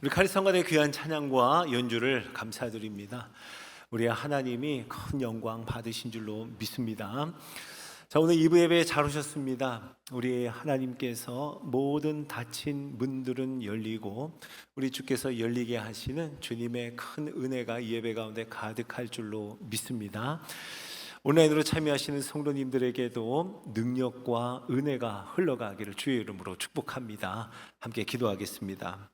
우리 카리스마의 귀한 찬양과 연주를 감사드립니다. 우리 하나님이 큰 영광 받으신 줄로 믿습니다. 자, 오늘 2부 예배에 잘 오셨습니다. 우리 하나님께서 모든 닫힌 문들은 열리고 우리 주께서 열리게 하시는 주님의 큰 은혜가 이 예배 가운데 가득할 줄로 믿습니다. 온라인으로 참여하시는 성도님들에게도 능력과 은혜가 흘러가기를 주의 이름으로 축복합니다. 함께 기도하겠습니다.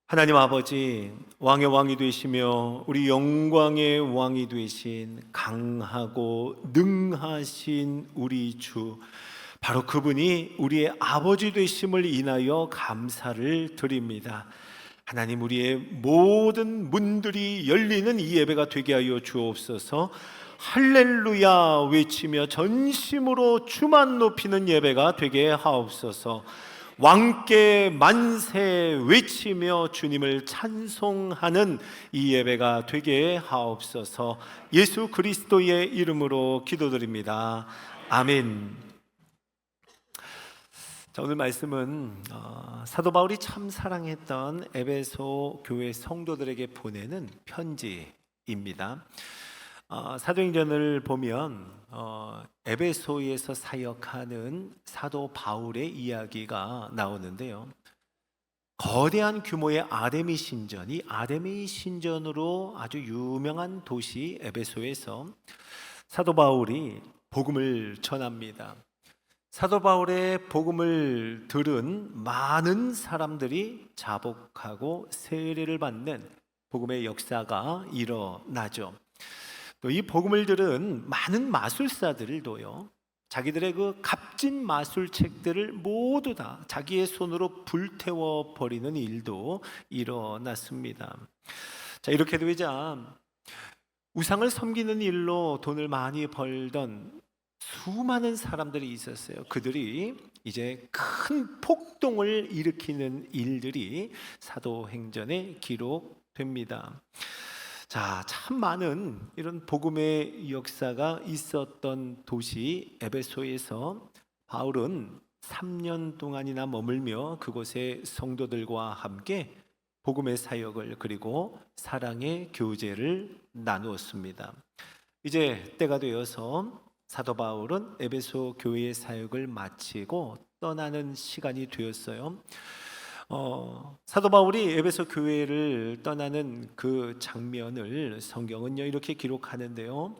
하나님 아버지, 왕의 왕이 되시며 우리 영광의 왕이 되신 강하고 능하신 우리 주, 바로 그분이 우리의 아버지 되심을 인하여 감사를 드립니다. 하나님, 우리의 모든 문들이 열리는 이 예배가 되게 하여 주옵소서. 할렐루야 외치며 전심으로 주만 높이는 예배가 되게 하옵소서. 왕께 만세 외치며 주님을 찬송하는 이 예배가 되게 하옵소서. 예수 그리스도의 이름으로 기도드립니다. 아멘. 자, 오늘 말씀은 사도 바울이 참 사랑했던 에베소 교회 성도들에게 보내는 편지입니다. 사도행전을 보면 에베소에서 사역하는 사도 바울의 이야기가 나오는데요, 거대한 규모의 아데미 신전, 이 아데미 신전으로 아주 유명한 도시 에베소에서 사도 바울이 복음을 전합니다. 사도 바울의 복음을 들은 많은 사람들이 자복하고 세례를 받는 복음의 역사가 일어나죠. 또 이 복음을 들은 많은 마술사들도요, 자기들의 그 값진 마술책들을 모두 다 자기의 손으로 불태워 버리는 일도 일어났습니다. 자, 이렇게 되자 우상을 섬기는 일로 돈을 많이 벌던 수많은 사람들이 있었어요. 그들이 이제 큰 폭동을 일으키는 일들이 사도행전에 기록됩니다. 자, 참 많은 이런 복음의 역사가 있었던 도시 에베소에서 바울은 3년 동안이나 머물며 그곳의 성도들과 함께 복음의 사역을, 그리고 사랑의 교제를 나누었습니다. 이제 때가 되어서 사도 바울은 에베소 교회의 사역을 마치고 떠나는 시간이 되었어요. 사도 바울이 에베소 교회를 떠나는 그 장면을 성경은요 이렇게 기록하는데요,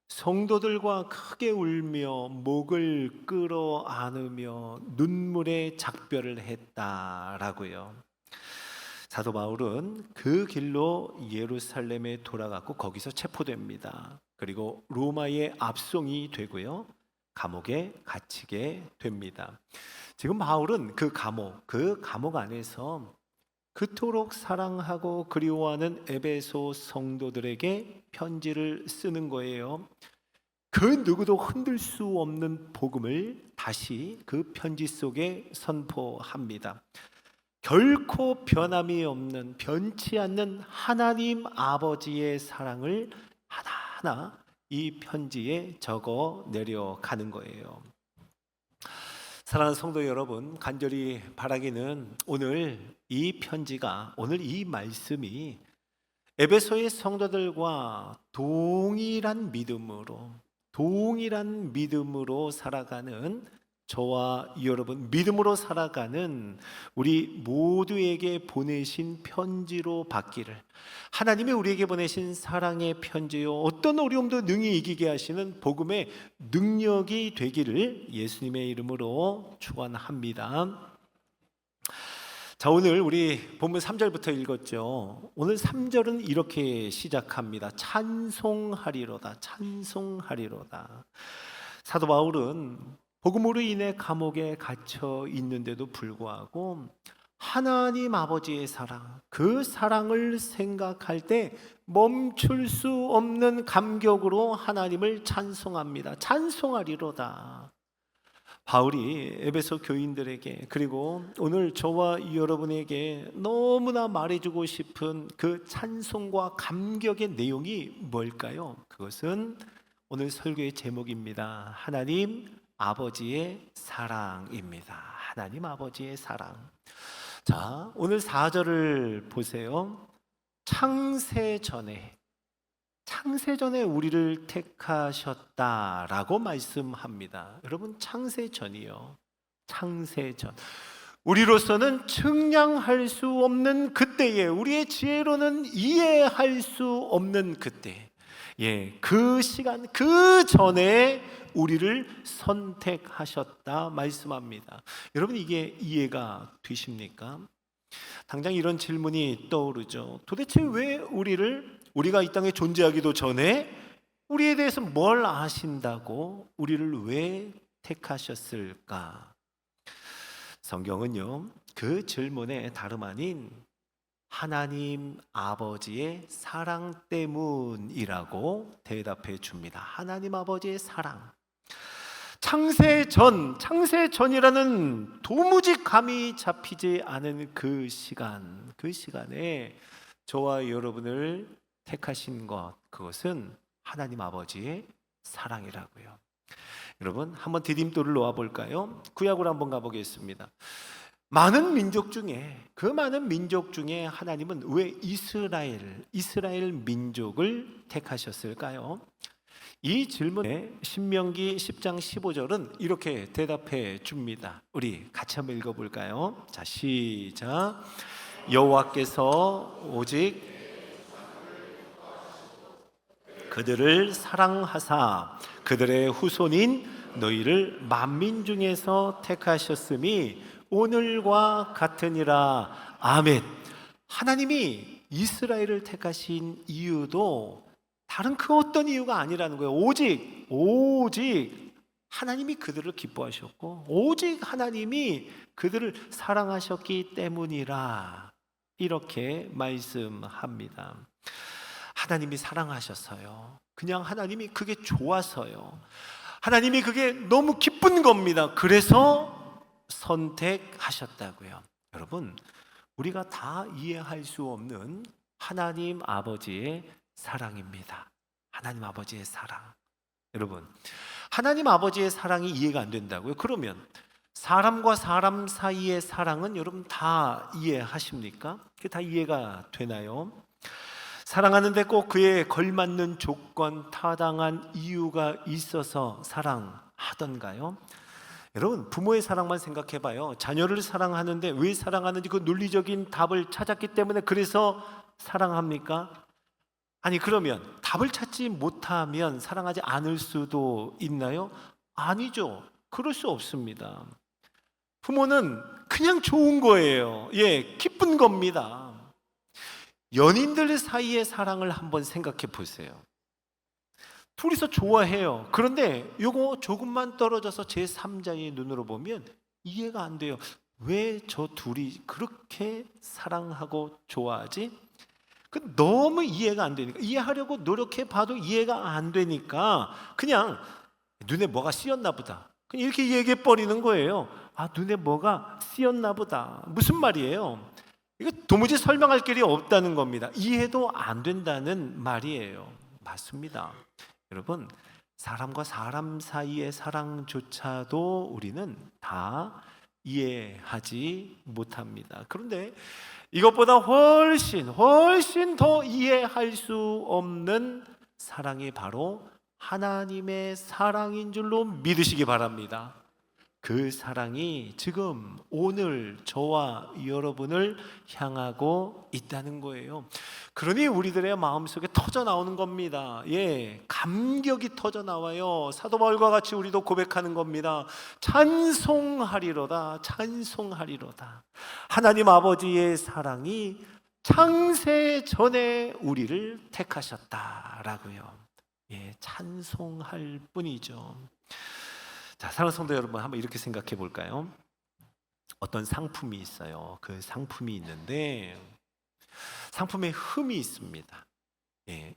성도들과 크게 울며 목을 끌어 안으며 눈물의 작별을 했다라고요. 사도 바울은 그 길로 예루살렘에 돌아갔고 거기서 체포됩니다. 그리고 로마의 압송이 되고요, 감옥에 갇히게 됩니다. 지금 바울은 그 감옥 안에서 그토록 사랑하고 그리워하는 에베소 성도들에게 편지를 쓰는 거예요. 그 누구도 흔들 수 없는 복음을 다시 그 편지 속에 선포합니다. 결코 변함이 없는, 변치 않는 하나님 아버지의 사랑을 하나하나 이 편지에 적어 내려가는 거예요. 사랑하는 성도 여러분, 간절히 바라기는 오늘 이 편지가, 오늘 이 말씀이 에베소의 성도들과 동일한 믿음으로 살아가는 저와 여러분, 믿음으로 살아가는 우리 모두에게 보내신 편지로 받기를, 하나님이 우리에게 보내신 사랑의 편지요, 어떤 어려움도 능히 이기게 하시는 복음의 능력이 되기를 예수님의 이름으로 축원합니다. 자, 오늘 우리 본문 3절부터 읽었죠. 오늘 3절은 이렇게 시작합니다. 찬송하리로다. 사도 바울은 복음으로 인해 감옥에 갇혀 있는데도 불구하고 하나님 아버지의 사랑, 그 사랑을 생각할 때 멈출 수 없는 감격으로 하나님을 찬송합니다. 찬송하리로다. 바울이 에베소 교인들에게, 그리고 오늘 저와 여러분에게 너무나 말해주고 싶은 그 찬송과 감격의 내용이 뭘까요? 그것은 오늘 설교의 제목입니다. 하나님 아버지의 사랑입니다. 하나님 아버지의 사랑. 자, 오늘 4절을 보세요. 창세전에 우리를 택하셨다라고 말씀합니다. 여러분, 창세전이요. 창세전. 우리로서는 측량할 수 없는 그때에, 우리의 지혜로는 이해할 수 없는 그때, 그 시간, 그 전에 우리를 선택하셨다 말씀합니다. 여러분, 이게 이해가 되십니까? 당장 이런 질문이 떠오르죠. 도대체 왜 우리가 이 땅에 존재하기도 전에 우리에 대해서 뭘 아신다고 우리를 왜 택하셨을까? 성경은요, 그 질문에 다름 아닌 하나님 아버지의 사랑 때문이라고 대답해 줍니다. 하나님 아버지의 사랑. 창세전이라는 도무지 감이 잡히지 않은 그 시간에 저와 여러분을 택하신 것, 그것은 하나님 아버지의 사랑이라고요. 여러분, 한번 디딤돌을 놓아 볼까요? 구약으로 한번 가보겠습니다. 많은 민족 중에 하나님은 왜 이스라엘 민족을 택하셨을까요? 이 질문에 신명기 10장 15절은 이렇게 대답해 줍니다. 우리 같이 한번 읽어볼까요? 자, 시작. 여호와께서 오직 그들을 사랑하사 그들의 후손인 너희를 만민 중에서 택하셨음이 오늘과 같으니라. 아멘. 하나님이 이스라엘을 택하신 이유도 다른 그 어떤 이유가 아니라는 거예요. 오직 하나님이 그들을 기뻐하셨고, 오직 하나님이 그들을 사랑하셨기 때문이라. 이렇게 말씀합니다. 하나님이 사랑하셨어요. 그냥 하나님이 그게 좋아서요. 하나님이 그게 너무 기쁜 겁니다. 그래서 선택하셨다고요. 여러분, 우리가 다 이해할 수 없는 하나님 아버지의 사랑입니다. 하나님 아버지의 사랑. 여러분, 하나님 아버지의 사랑이 이해가 안 된다고요? 그러면 사람과 사람 사이의 사랑은 여러분 다 이해하십니까? 그게 다 이해가 되나요? 사랑하는데 꼭 그에 걸맞는 조건, 타당한 이유가 있어서 사랑하던가요? 여러분, 부모의 사랑만 생각해봐요. 자녀를 사랑하는데 왜 사랑하는지 그 논리적인 답을 찾았기 때문에 그래서 사랑합니까? 아니, 그러면 답을 찾지 못하면 사랑하지 않을 수도 있나요? 아니죠. 그럴 수 없습니다. 부모는 그냥 좋은 거예요. 기쁜 겁니다. 연인들 사이의 사랑을 한번 생각해 보세요. 둘이서 좋아해요. 그런데 요거 조금만 떨어져서 제3자의 눈으로 보면 이해가 안 돼요. 왜 저 둘이 그렇게 사랑하고 좋아하지? 너무 이해가 안 되니까, 이해하려고 노력해 봐도 이해가 안 되니까 그냥 눈에 뭐가 씌었나 보다, 그냥 이렇게 얘기해 버리는 거예요. 아, 눈에 뭐가 씌었나 보다. 무슨 말이에요? 이거 도무지 설명할 길이 없다는 겁니다. 이해도 안 된다는 말이에요. 맞습니다. 여러분, 사람과 사람 사이의 사랑조차도 우리는 다 이해하지 못합니다. 그런데 이것보다 훨씬 더 이해할 수 없는 사랑이 바로 하나님의 사랑인 줄로 믿으시기 바랍니다. 그 사랑이 지금 오늘 저와 여러분을 향하고 있다는 거예요. 그러니 우리들의 마음속에 터져 나오는 겁니다. 감격이 터져 나와요. 사도 바울과 같이 우리도 고백하는 겁니다. 찬송하리로다. 하나님 아버지의 사랑이 창세 전에 우리를 택하셨다라고요. 찬송할 뿐이죠. 자, 사랑하는 성도 여러분, 한번 이렇게 생각해 볼까요? 어떤 상품이 있어요. 그 상품이 있는데 상품에 흠이 있습니다.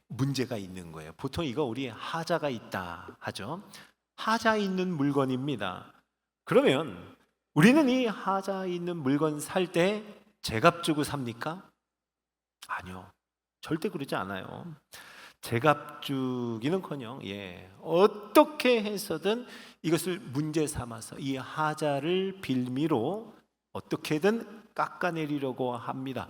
문제가 있는 거예요. 보통 이거 우리 하자가 있다 하죠. 하자 있는 물건입니다. 그러면 우리는 이 하자 있는 물건 살 때 제값 주고 삽니까? 아니요, 절대 그러지 않아요. 제값 주기는커녕 어떻게 해서든 이것을 문제 삼아서 이 하자를 빌미로 어떻게든 깎아내리려고 합니다.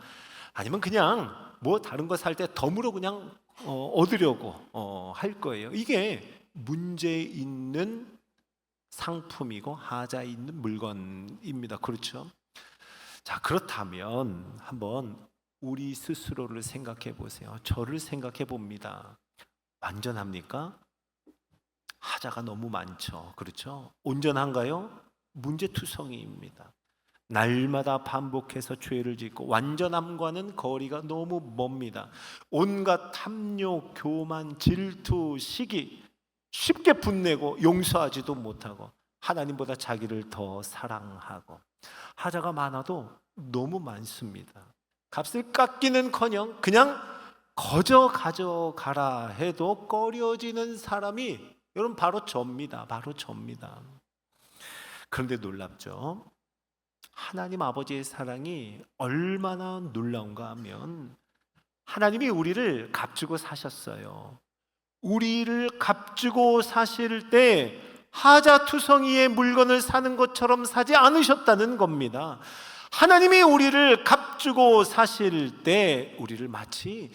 아니면 그냥 뭐 다른 거 살 때 덤으로 그냥 얻으려고 할 거예요. 이게 문제 있는 상품이고 하자 있는 물건입니다. 그렇죠? 자, 그렇다면 한번 우리 스스로를 생각해 보세요. 저를 생각해 봅니다. 완전합니까? 하자가 너무 많죠. 그렇죠? 온전한가요? 문제투성이입니다. 날마다 반복해서 죄를 짓고 완전함과는 거리가 너무 멉니다. 온갖 탐욕, 교만, 질투, 시기 쉽게 분내고 용서하지도 못하고 하나님보다 자기를 더 사랑하고 하자가 많아도 너무 많습니다. 값을 깎기는커녕 그냥 거저 가져가라 해도 꺼려지는 사람이 여러분 바로 접니다. 바로 접니다. 그런데 놀랍죠? 하나님 아버지의 사랑이 얼마나 놀라운가 하면 하나님이 우리를 값주고 사셨어요. 우리를 값주고 사실 때 하자투성이의 물건을 사는 것처럼 사지 않으셨다는 겁니다. 하나님이 우리를 값주고 사실 때 우리를 마치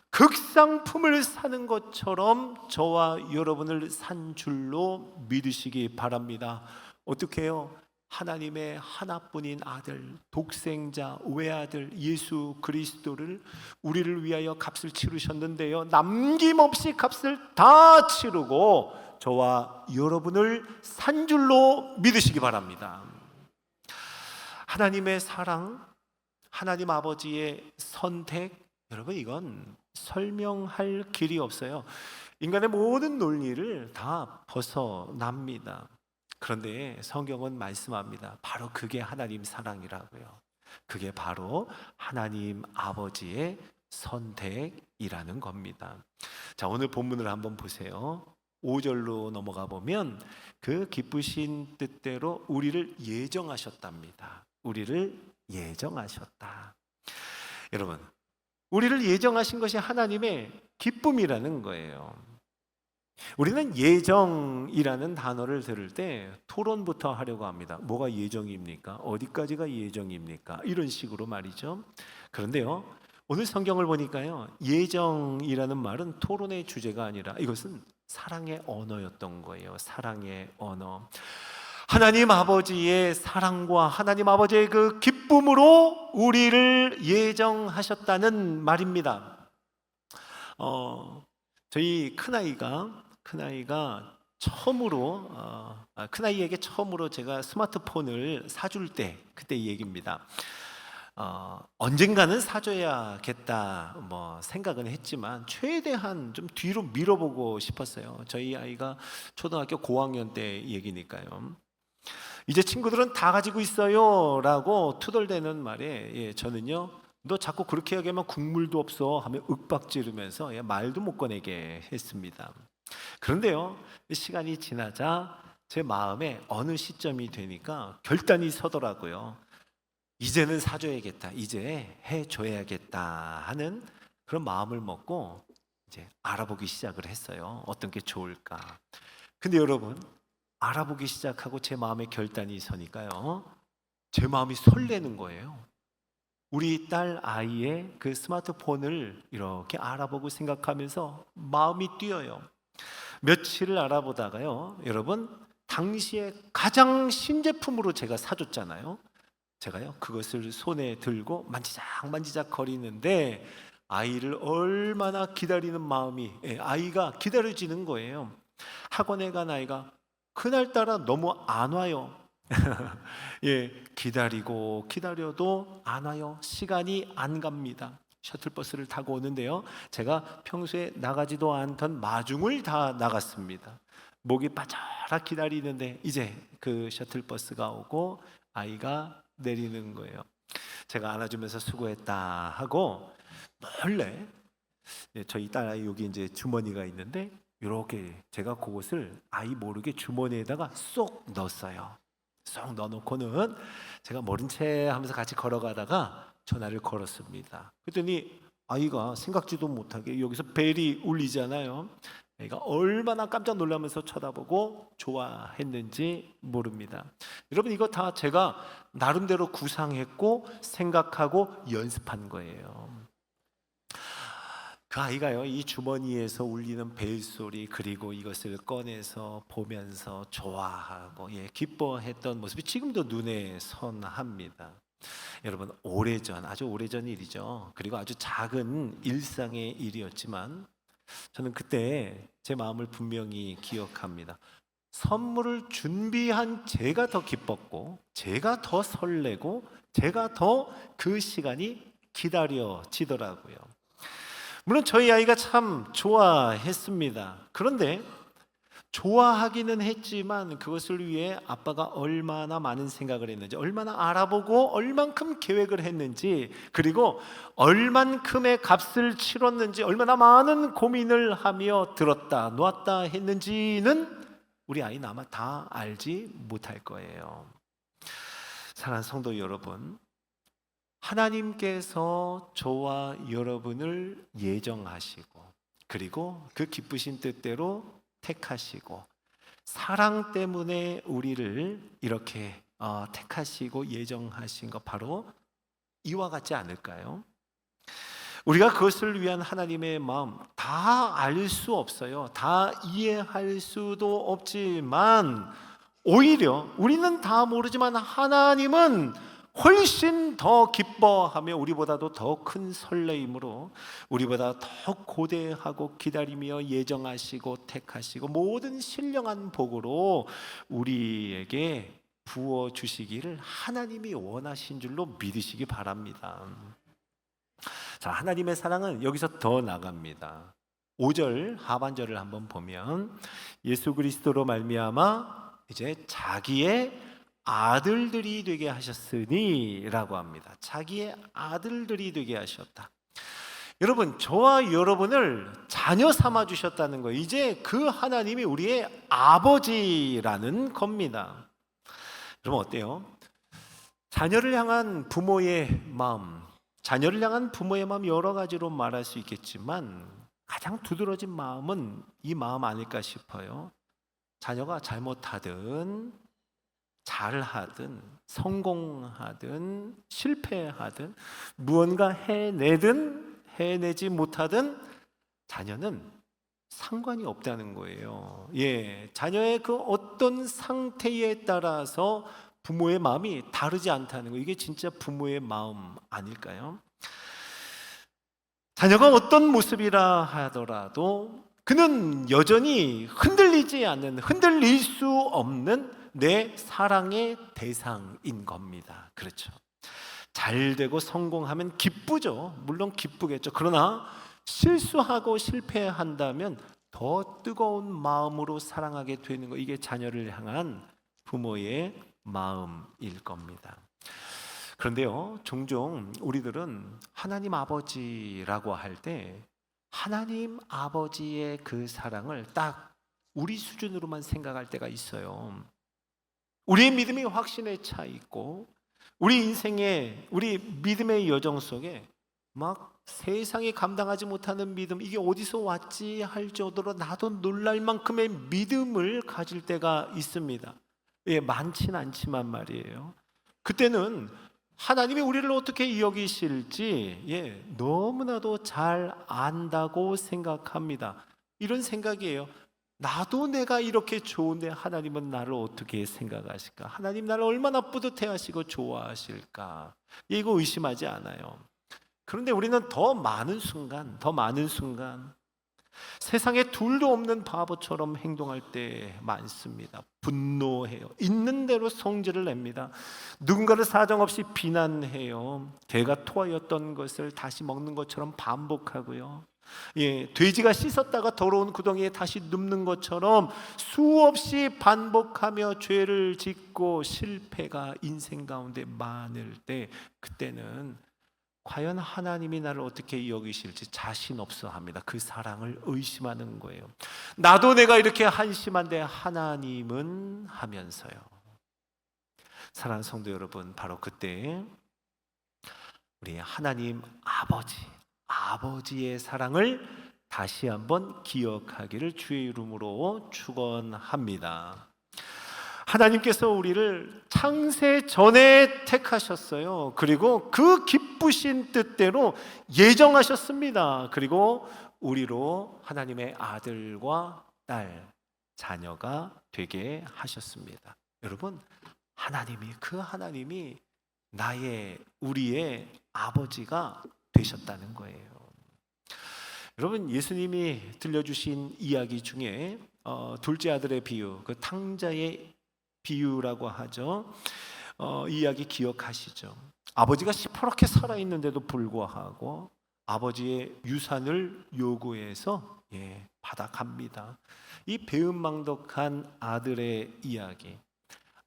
극상품을 사는 것처럼 저와 여러분을 산 줄로 믿으시기 바랍니다. 어떻게 해요? 하나님의 하나뿐인 아들, 독생자, 외아들 예수 그리스도를 우리를 위하여 값을 치르셨는데요, 남김없이 값을 다 치르고 저와 여러분을 산 줄로 믿으시기 바랍니다. 하나님의 사랑, 하나님 아버지의 선택, 여러분 이건 설명할 길이 없어요. 인간의 모든 논리를 다 벗어납니다. 그런데 성경은 말씀합니다. 바로 그게 하나님 사랑이라고요. 그게 바로 하나님 아버지의 선택이라는 겁니다. 자, 오늘 본문을 한번 보세요. 5절로 넘어가 보면 그 기쁘신 뜻대로 우리를 예정하셨답니다. 우리를 예정하셨다. 여러분, 우리를 예정하신 것이 하나님의 기쁨이라는 거예요. 우리는 예정이라는 단어를 들을 때 토론부터 하려고 합니다. 뭐가 예정입니까? 어디까지가 예정입니까? 이런 식으로 말이죠. 그런데요, 오늘 성경을 보니까요, 예정이라는 말은 토론의 주제가 아니라 이것은 사랑의 언어였던 거예요. 사랑의 언어. 하나님 아버지의 사랑과 하나님 아버지의 그 기쁨으로 우리를 예정하셨다는 말입니다. 저희 큰아이가 처음으로 큰아이에게 처음으로 제가 스마트폰을 사줄 때 그때 얘기입니다. 언젠가는 사줘야겠다 생각은 했지만 최대한 좀 뒤로 밀어보고 싶었어요. 저희 아이가 초등학교 고학년 때 얘기니까요. 이제 친구들은 다 가지고 있어요 라고 투덜대는 말에 저는요, 너 자꾸 그렇게 얘기하면 국물도 없어 하며 윽박지르면서 말도 못 꺼내게 했습니다. 그런데요, 시간이 지나자 제 마음에 어느 시점이 되니까 결단이 서더라고요. 이제는 사줘야겠다, 이제 해줘야겠다 하는 그런 마음을 먹고 이제 알아보기 시작을 했어요. 어떤 게 좋을까. 근데 여러분, 알아보기 시작하고 제 마음에 결단이 서니까요, 제 마음이 설레는 거예요. 우리 딸 아이의 그 스마트폰을 이렇게 알아보고 생각하면서 마음이 뛰어요. 며칠을 알아보다가요, 여러분, 당시에 가장 신제품으로 제가 사줬잖아요. 제가요, 그것을 손에 들고 만지작 거리는데 아이를 얼마나 기다리는 마음이, 아이가 기다려지는 거예요. 학원에 간 아이가 그날따라 너무 안 와요. 기다려도 안 와요. 시간이 안 갑니다. 셔틀버스를 타고 오는데요, 제가 평소에 나가지도 않던 마중을 다 나갔습니다. 목이 빠져라 기다리는데 이제 그 셔틀버스가 오고 아이가 내리는 거예요. 제가 안아주면서 수고했다 하고 몰래 저희 딸아이 여기 이제 주머니가 있는데 이렇게 제가 그것을 아이 모르게 주머니에다가 쏙 넣었어요. 쏙 넣어놓고는 제가 모른 채 하면서 같이 걸어가다가 전화를 걸었습니다. 그랬더니 아이가 생각지도 못하게 여기서 벨이 울리잖아요. 애가 얼마나 깜짝 놀라면서 쳐다보고 좋아했는지 모릅니다. 여러분, 이거 다 제가 나름대로 구상했고 생각하고 연습한 거예요. 그 아이가요, 이 주머니에서 울리는 벨소리, 그리고 이것을 꺼내서 보면서 좋아하고 기뻐했던 모습이 지금도 눈에 선합니다. 여러분, 오래전, 아주 오래전 일이죠. 그리고 아주 작은 일상의 일이었지만 저는 그때 제 마음을 분명히 기억합니다. 선물을 준비한 제가 더 기뻤고, 제가 더 설레고, 제가 더 그 시간이 기다려지더라고요. 물론 저희 아이가 참 좋아했습니다. 그런데 좋아하기는 했지만 그것을 위해 아빠가 얼마나 많은 생각을 했는지, 얼마나 알아보고 얼만큼 계획을 했는지, 그리고 얼만큼의 값을 치렀는지, 얼마나 많은 고민을 하며 들었다 놓았다 했는지는 우리 아이는 아마 다 알지 못할 거예요. 사랑하는 성도 여러분, 하나님께서 저와 여러분을 예정하시고, 그리고 그 기쁘신 뜻대로 택하시고, 사랑 때문에 우리를 이렇게 택하시고 예정하신 것, 바로 이와 같지 않을까요? 우리가 그것을 위한 하나님의 마음 다 알 수 없어요. 다 이해할 수도 없지만, 오히려 우리는 다 모르지만 하나님은 훨씬 더 기뻐하며 우리보다도 더 큰 설레임으로, 우리보다 더 고대하고 기다리며 예정하시고 택하시고 모든 신령한 복으로 우리에게 부어주시기를 하나님이 원하신 줄로 믿으시기 바랍니다. 자, 하나님의 사랑은 여기서 더 나갑니다. 5절 하반절을 한번 보면, 예수 그리스도로 말미암아 이제 자기의 아들들이 되게 하셨으니 라고 합니다. 자기의 아들들이 되게 하셨다. 여러분, 저와 여러분을 자녀 삼아 주셨다는 거예요. 이제 그 하나님이 우리의 아버지라는 겁니다. 여러분, 어때요? 자녀를 향한 부모의 마음, 자녀를 향한 부모의 마음 여러 가지로 말할 수 있겠지만 가장 두드러진 마음은 이 마음 아닐까 싶어요. 자녀가 잘못하든 잘하든 성공하든 실패하든 무언가 해내든 해내지 못하든 자녀는 상관이 없다는 거예요. 자녀의 그 어떤 상태에 따라서 부모의 마음이 다르지 않다는 거, 이게 진짜 부모의 마음 아닐까요? 자녀가 어떤 모습이라 하더라도 그는 여전히 흔들리지 않는, 흔들릴 수 없는 내 사랑의 대상인 겁니다. 그렇죠. 잘 되고 성공하면 기쁘죠. 물론 기쁘겠죠. 그러나 실수하고 실패한다면 더 뜨거운 마음으로 사랑하게 되는 거, 이게 자녀를 향한 부모의 마음일 겁니다. 그런데요, 종종 우리들은 하나님 아버지라고 할 때 하나님 아버지의 그 사랑을 딱 우리 수준으로만 생각할 때가 있어요. 우리의 믿음이 확신에 차 있고, 우리 인생의, 우리 믿음의 여정 속에 막 세상이 감당하지 못하는 믿음, 이게 어디서 왔지 할 정도로 나도 놀랄 만큼의 믿음을 가질 때가 있습니다. 많진 않지만 말이에요. 그때는 하나님이 우리를 어떻게 여기실지 너무나도 잘 안다고 생각합니다. 이런 생각이에요. 나도 내가 이렇게 좋은데 하나님은 나를 어떻게 생각하실까? 하나님 나를 얼마나 뿌듯해 하시고 좋아하실까? 이거 의심하지 않아요. 그런데 우리는 더 많은 순간 세상에 둘도 없는 바보처럼 행동할 때 많습니다. 분노해요. 있는 대로 성질을 냅니다. 누군가를 사정없이 비난해요. 개가 토하였던 것을 다시 먹는 것처럼 반복하고요. 돼지가 씻었다가 더러운 구덩이에 다시 눕는 것처럼 수없이 반복하며 죄를 짓고 실패가 인생 가운데 많을 때, 그때는 과연 하나님이 나를 어떻게 여기실지 자신 없어 합니다. 그 사랑을 의심하는 거예요. 나도 내가 이렇게 한심한데 하나님은 하면서요. 사랑하는 성도 여러분, 바로 그때 우리 하나님 아버지의 사랑을 다시 한번 기억하기를 주의 이름으로 축원합니다. 하나님께서 우리를 창세 전에 택하셨어요. 그리고 그 기쁘신 뜻대로 예정하셨습니다. 그리고 우리로 하나님의 아들과 딸, 자녀가 되게 하셨습니다. 여러분, 그 하나님이 우리의 아버지가 되셨다는 거예요. 여러분, 예수님이 들려주신 이야기 중에 둘째 아들의 비유, 그 탕자의 비유라고 하죠. 이 이야기 기억하시죠? 아버지가 시퍼렇게 살아있는데도 불구하고 아버지의 유산을 요구해서 받아갑니다. 이 배은망덕한 아들의 이야기,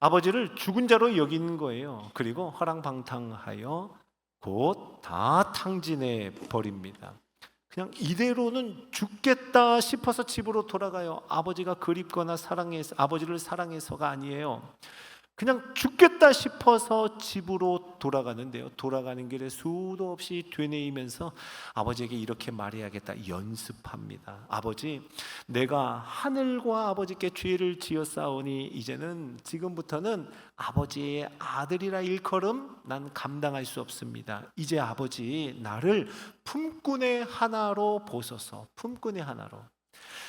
아버지를 죽은 자로 여긴 거예요. 그리고 허랑방탕하여 곧 다 탕진해 버립니다. 그냥 이대로는 죽겠다 싶어서 집으로 돌아가요. 아버지가 그립거나 아버지를 사랑해서가 아니에요. 그냥 죽겠다 싶어서 집으로 돌아가는데요. 돌아가는 길에 수도 없이 되뇌이면서 아버지에게 이렇게 말해야겠다 연습합니다. 아버지, 내가 하늘과 아버지께 죄를 지었사오니 이제는 지금부터는 아버지의 아들이라 일컬음 난 감당할 수 없습니다. 이제 아버지, 나를 품꾼의 하나로 보소서. 품꾼의 하나로.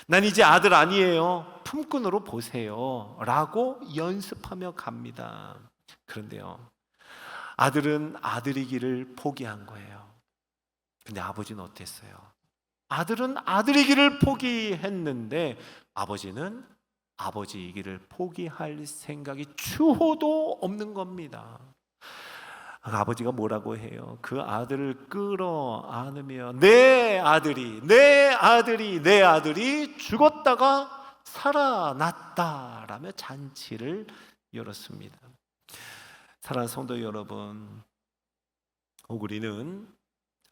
난 이제 아들 아니에요. 품꾼으로 보세요 라고 연습하며 갑니다. 그런데요, 아들은 아들이기를 포기한 거예요. 근데 아버지는 어땠어요? 아들은 아들이기를 포기했는데 아버지는 아버지이기를 포기할 생각이 추호도 없는 겁니다. 아버지가 뭐라고 해요? 그 아들을 끌어안으며 내 아들이 죽었다가 살아났다라며 잔치를 열었습니다. 사랑하는 성도 여러분, 우리는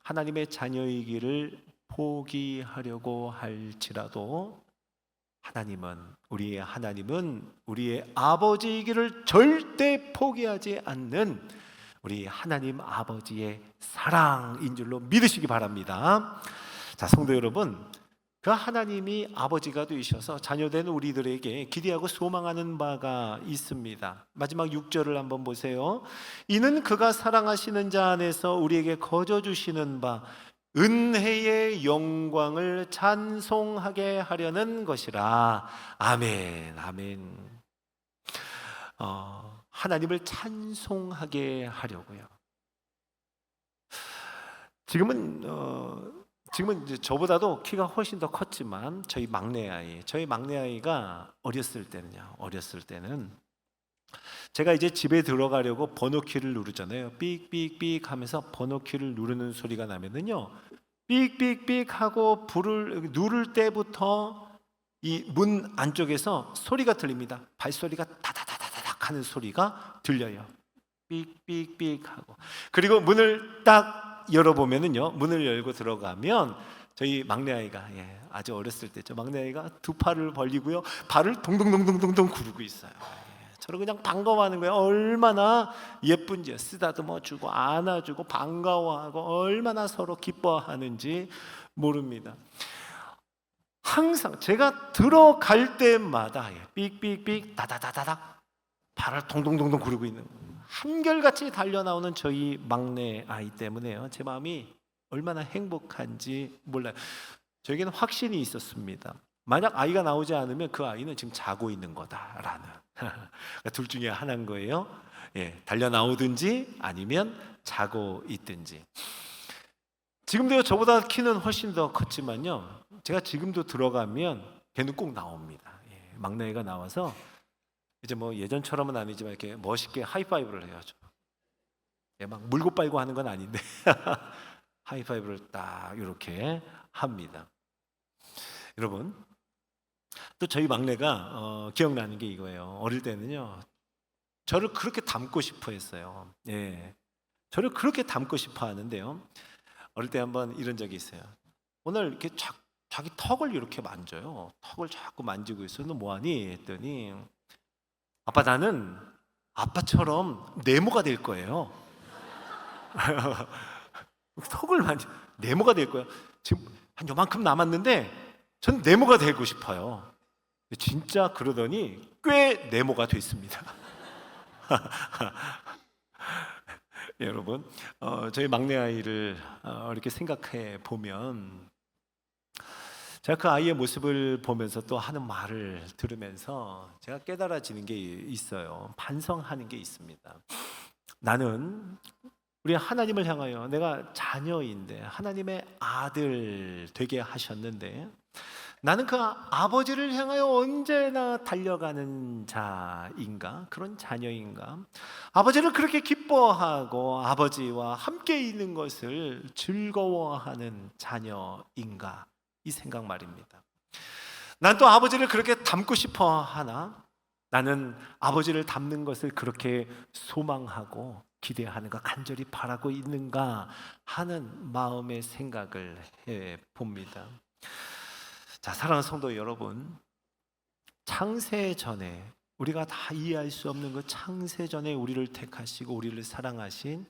하나님의 자녀이기를 포기하려고 할지라도 우리의 하나님은 우리의 아버지이기를 절대 포기하지 않는 우리 하나님 아버지의 사랑인 줄로 믿으시기 바랍니다. 자, 성도 여러분, 그 하나님이 아버지가 되셔서 자녀된 우리들에게 기대하고 소망하는 바가 있습니다. 마지막 6절을 한번 보세요. 이는 그가 사랑하시는 자 안에서 우리에게 거저 주시는 바 은혜의 영광을 찬송하게 하려는 것이라. 아멘, 아멘. 하나님을 찬송하게 하려고요. 지금은 이제 저보다도 키가 훨씬 더 컸지만 저희 막내 아이가 어렸을 때는 제가 이제 집에 들어가려고 번호키를 누르잖아요. 삑삑삑 하면서 번호키를 누르는 소리가 나면은요, 삑삑삑 하고 불을 누를 때부터 이 문 안쪽에서 소리가 들립니다. 발소리가 다다다다닥 하는 소리가 들려요. 삑삑삑 하고. 그리고 문을 딱 열어보면은요, 문을 열고 들어가면 저희 막내 아이가 아주 어렸을 때죠. 막내 아이가 두 팔을 벌리고요, 발을 동동동동동동 구르고 있어요. 저를 그냥 반가워하는 거예요. 얼마나 예쁜지, 쓰다듬어 주고 안아주고 반가워하고 얼마나 서로 기뻐하는지 모릅니다. 항상 제가 들어갈 때마다 삑삑삑 다다다다닥 발을 동동동동 구르고 있는 거예요. 한결같이 달려나오는 저희 막내 아이 때문에요, 제 마음이 얼마나 행복한지 몰라요. 저에게는 확신이 있었습니다. 만약 아이가 나오지 않으면 그 아이는 지금 자고 있는 거다라는 둘 중에 하나인 거예요. 달려 나오든지 아니면 자고 있든지. 지금도 저보다 키는 훨씬 더 컸지만요, 제가 지금도 들어가면 걔는 꼭 나옵니다. 막내가 나와서 이제 뭐 예전처럼은 아니지만 이렇게 멋있게 하이파이브를 해야죠. 막 물고 빨고 하는 건 아닌데 하이파이브를 딱 이렇게 합니다. 여러분, 또 저희 막내가 기억나는 게 이거예요. 어릴 때는요, 저를 그렇게 닮고 싶어 했어요. 저를 그렇게 닮고 싶어 하는데요, 어릴 때 한번 이런 적이 있어요. 오늘 이렇게 자기 턱을 이렇게 만져요. 턱을 자꾸 만지고 있어. 너 뭐하니? 했더니 아빠, 나는 아빠처럼 네모가 될 거예요. 턱을 네모가 될 거예요. 지금 한 요만큼 남았는데 전 네모가 되고 싶어요. 진짜 그러더니 꽤 네모가 됐습니다. 여러분, 저희 막내 아이를 이렇게 생각해 보면 제가 그 아이의 모습을 보면서 또 하는 말을 들으면서 제가 깨달아지는 게 있어요. 반성하는 게 있습니다. 나는 우리 하나님을 향하여 내가 자녀인데 하나님의 아들 되게 하셨는데 나는 그 아버지를 향하여 언제나 달려가는 자인가? 그런 자녀인가? 아버지를 그렇게 기뻐하고 아버지와 함께 있는 것을 즐거워하는 자녀인가? 이 생각 말입니다. 난 또 아버지를 그렇게 닮고 싶어 하나? 나는 아버지를 닮는 것을 그렇게 소망하고 기대하는가, 간절히 바라고 있는가 하는 마음의 생각을 해 봅니다. 자, 사랑하는 성도 여러분, 창세 전에 우리가 다 이해할 수 없는 그 창세 전에 우리를 택하시고 우리를 사랑하신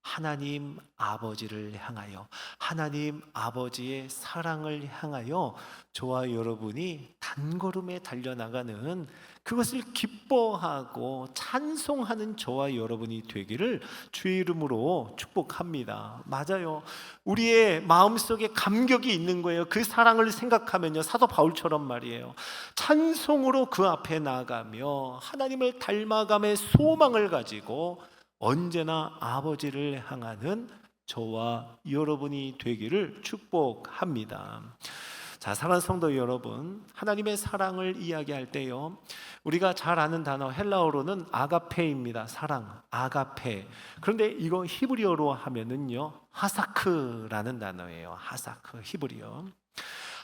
하나님 아버지를 향하여, 하나님 아버지의 사랑을 향하여 저와 여러분이 단걸음에 달려나가는, 그것을 기뻐하고 찬송하는 저와 여러분이 되기를 주의 이름으로 축복합니다. 맞아요. 우리의 마음속에 감격이 있는 거예요. 그 사랑을 생각하면요, 사도 바울처럼 말이에요, 찬송으로 그 앞에 나가며 하나님을 닮아감의 소망을 가지고 언제나 아버지를 향하는 저와 여러분이 되기를 축복합니다. 자, 사랑하는 성도 여러분, 하나님의 사랑을 이야기할 때요, 우리가 잘 아는 단어 헬라어로는 아가페입니다. 사랑, 아가페. 그런데 이거 히브리어로 하면은요, 하사크라는 단어예요. 하사크, 히브리어.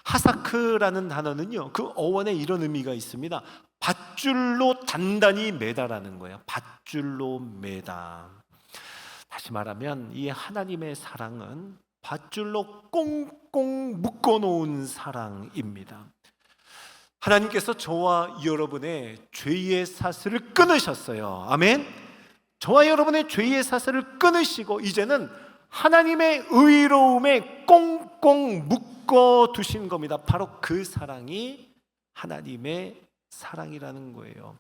하사크라는 단어는요, 그 어원에 이런 의미가 있습니다. 밧줄로 단단히 매다라는 거예요. 밧줄로 매다. 다시 말하면 이 하나님의 사랑은 밧줄로 꽁꽁 묶어놓은 사랑입니다. 하나님께서 저와 여러분의 죄의 사슬을 끊으셨어요. 아멘. 저와 여러분의 죄의 사슬을 끊으시고 이제는 하나님의 의로움에 꽁꽁 묶어 두신 겁니다. 바로 그 사랑이 하나님의 사랑이라는 거예요.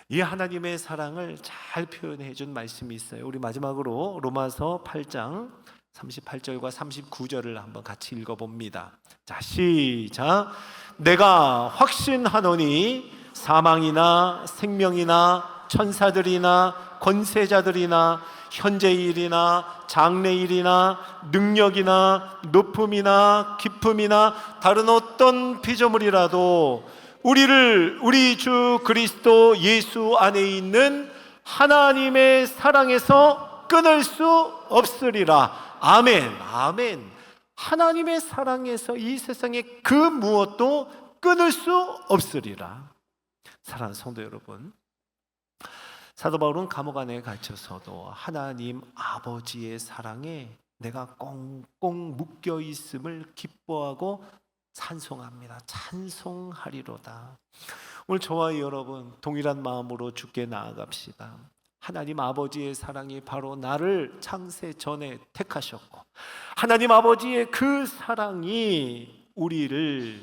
이 하나님의 사랑을 잘 표현해 준 말씀이 있어요. 우리 마지막으로 로마서 8장 38절과 39절을 한번 같이 읽어봅니다. 자, 시작. 내가 확신하노니 사망이나 생명이나 천사들이나 권세자들이나 현재일이나 장래일이나 능력이나 높음이나 깊음이나 다른 어떤 피조물이라도 우리 주 그리스도 예수 안에 있는 하나님의 사랑에서 끊을 수 없으리라. 아멘. 아멘. 하나님의 사랑에서 이 세상의 그 무엇도 끊을 수 없으리라. 사랑하는 성도 여러분, 사도 바울은 감옥 안에 갇혀서도 하나님 아버지의 사랑에 내가 꽁꽁 묶여 있음을 기뻐하고 찬송합니다. 찬송하리로다. 오늘 저와 여러분 동일한 마음으로 주께 나아갑시다. 하나님 아버지의 사랑이 바로 나를 창세 전에 택하셨고 하나님 아버지의 그 사랑이 우리를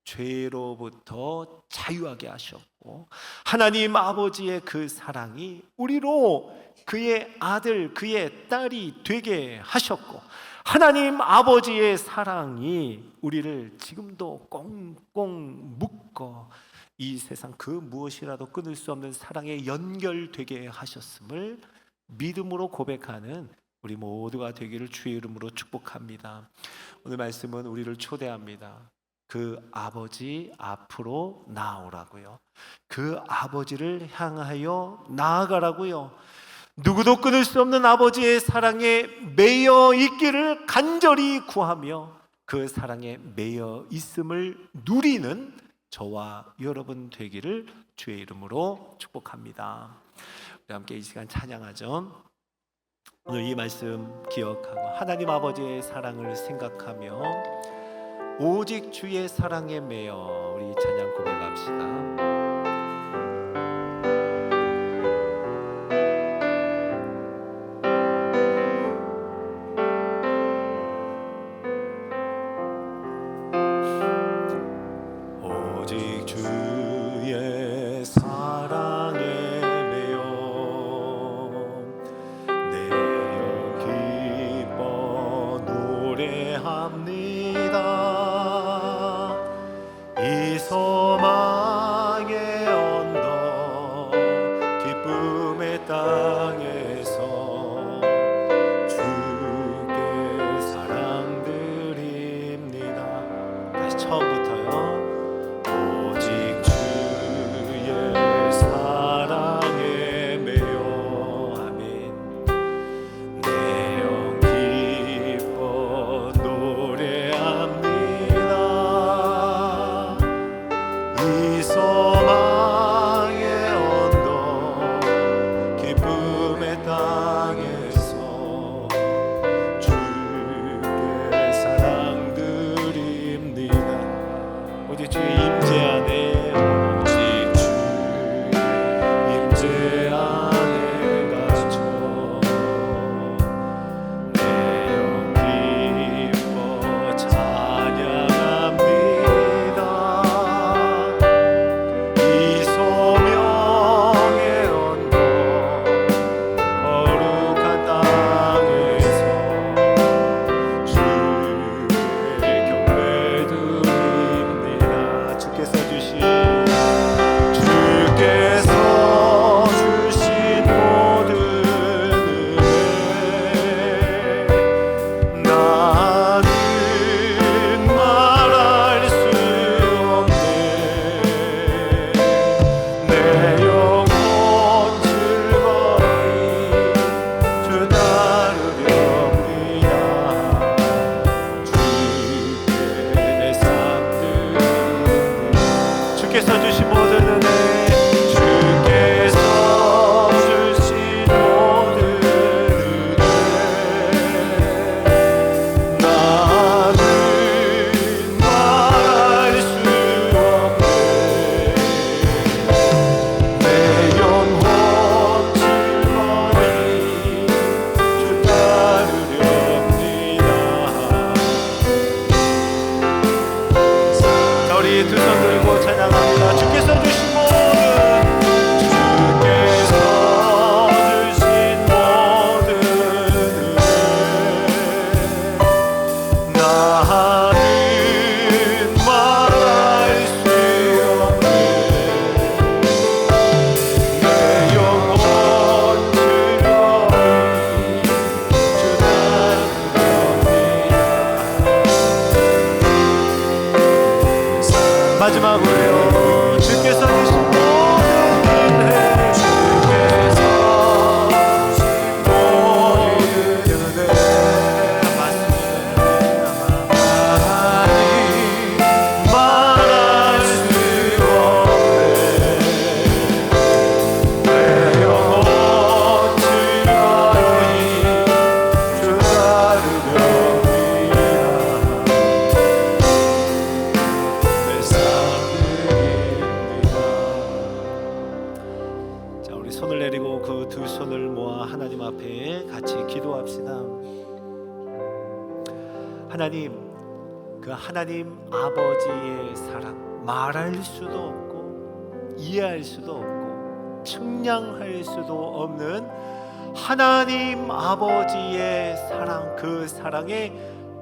죄로부터 자유하게 하셨고 하나님 아버지의 그 사랑이 우리로 그의 아들, 그의 딸이 되게 하셨고 하나님 아버지의 사랑이 우리를 지금도 꽁꽁 묶어 이 세상 그 무엇이라도 끊을 수 없는 사랑에 연결되게 하셨음을 믿음으로 고백하는 우리 모두가 되기를 주의 이름으로 축복합니다. 오늘 말씀은 우리를 초대합니다. 그 아버지 앞으로 나오라고요. 그 아버지를 향하여 나아가라고요. 누구도 끊을 수 없는 아버지의 사랑에 매여 있기를 간절히 구하며 그 사랑에 매여 있음을 누리는 저와 여러분 되기를 주의 이름으로 축복합니다. 우리 함께 이 시간 찬양하죠. 오늘 이 말씀 기억하고 하나님 아버지의 사랑을 생각하며 오직 주의 사랑에 매여 우리 찬양 고백합시다. 합니다. 이 소망의 언덕 기쁨의 땅에서 주께 사랑드립니다. 다시 처음부터요. 오직 주의 사랑에 매여 아멘. 내 영 기뻐 노래합니다. 이 소망의 언덕 기쁨의 땅에서 주께 사랑드립니다. 오직 주의 임재 안에 오직 주의 임재 안에 갇혀 내 영 기뻐 찬양합니다. 이 소명의 언덕 거룩한 땅에서 주께 경배드립니다. 주께서 주신 모든 은혜 나는 말할 수 없네. 내 영혼 즐거이 주 따르렵니다. 주께 내 삶 드립니다. 주께서 주신 모든 은혜 주께서 주신 모든 은혜 나는 말할 수 없네. 내 영혼 즐거이 주 따르렵니다. 자, 우리 두 손 들고 찬양합니다. 주께서 주신 모든 은혜 나는 말할 수 없네. 내 영혼 즐거이 주 따르렵니다. 마지막으로요. 주께서 주신 모든 은혜 주께서 주신 모든 은혜 말할 수 없네. 내 영혼 즐거이 주 따르렵니다. 내 삶 드립니다. 자, 우리 손을 내리고 그 두 손을 모아 하나님 앞에 같이 기도합시다. 하나님, 그 하나님 아버지의 사랑 말할 수도 없고 이해할 수도 없고 측량할 수도 없는 하나님 아버지의 사랑, 그 사랑에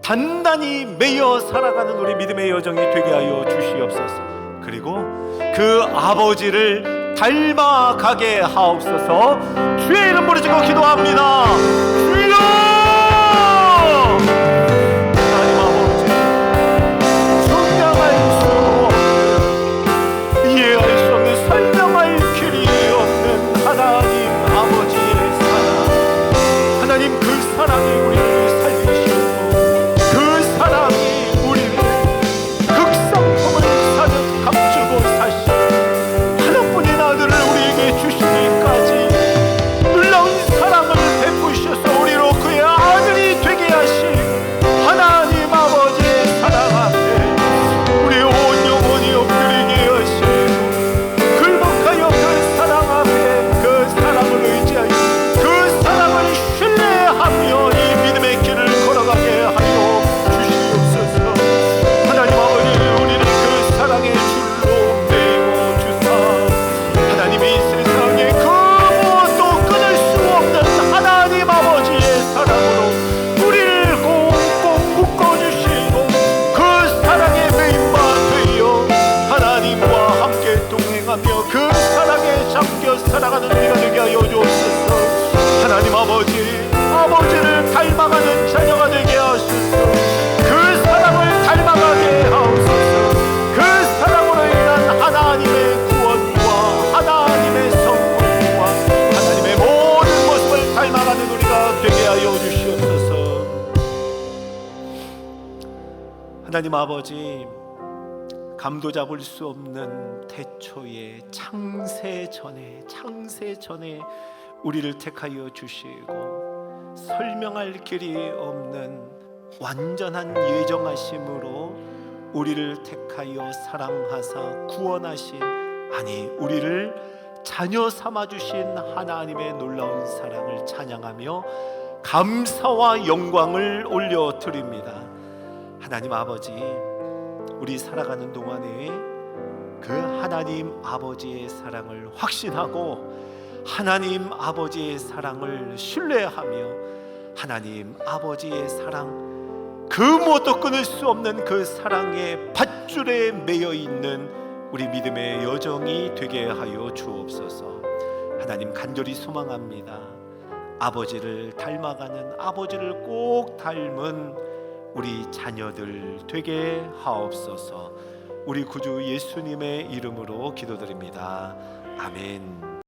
단단히 매여 살아가는 우리 믿음의 여정이 되게 하여 주시옵소서. 그리고 그 아버지를 닮아가게 하옵소서. 주의 이름 부르짖고 기도합니다. 주여! 하나님 아버지, 측량할 수 없는, 이해할 수 없는, 설명할 길이 없는 하나님 아버지의 사랑, 하나님 그 사랑이 우리를 살리시고 그 사랑이 우리를 극성품을 사듯 감추고 사시고 하나뿐인 아들을 우리에게 주시기까지 놀라운 사랑을 베푸셔서 우리 아버지를 닮아가는 자녀가 되게 하소서. 그 사랑을 닮아가게 하옵소서. 그 사랑으로 인한 하나님의 구원과 하나님의 성품과 하나님의 모든 모습을 닮아가는 우리가 되게 하여 주시옵소서. 하나님 아버지, 감도 잡을 수 없는 태초에 창세 전에 우리를 택하여 주시고 설명할 길이 없는 완전한 예정하심으로 우리를 택하여 사랑하사 구원하신, 아니 우리를 자녀 삼아 주신 하나님의 놀라운 사랑을 찬양하며 감사와 영광을 올려드립니다. 하나님 아버지, 우리 살아가는 동안에 그 하나님 아버지의 사랑을 확신하고 하나님 아버지의 사랑을 신뢰하며 하나님 아버지의 사랑, 그 무엇도 끊을 수 없는 그 사랑의 밧줄에 매여 있는 우리 믿음의 여정이 되게 하여 주옵소서. 하나님 간절히 소망합니다. 아버지를 닮아가는, 아버지를 꼭 닮은 우리 자녀들 되게 하옵소서. 우리 구주 예수님의 이름으로 기도드립니다. 아멘.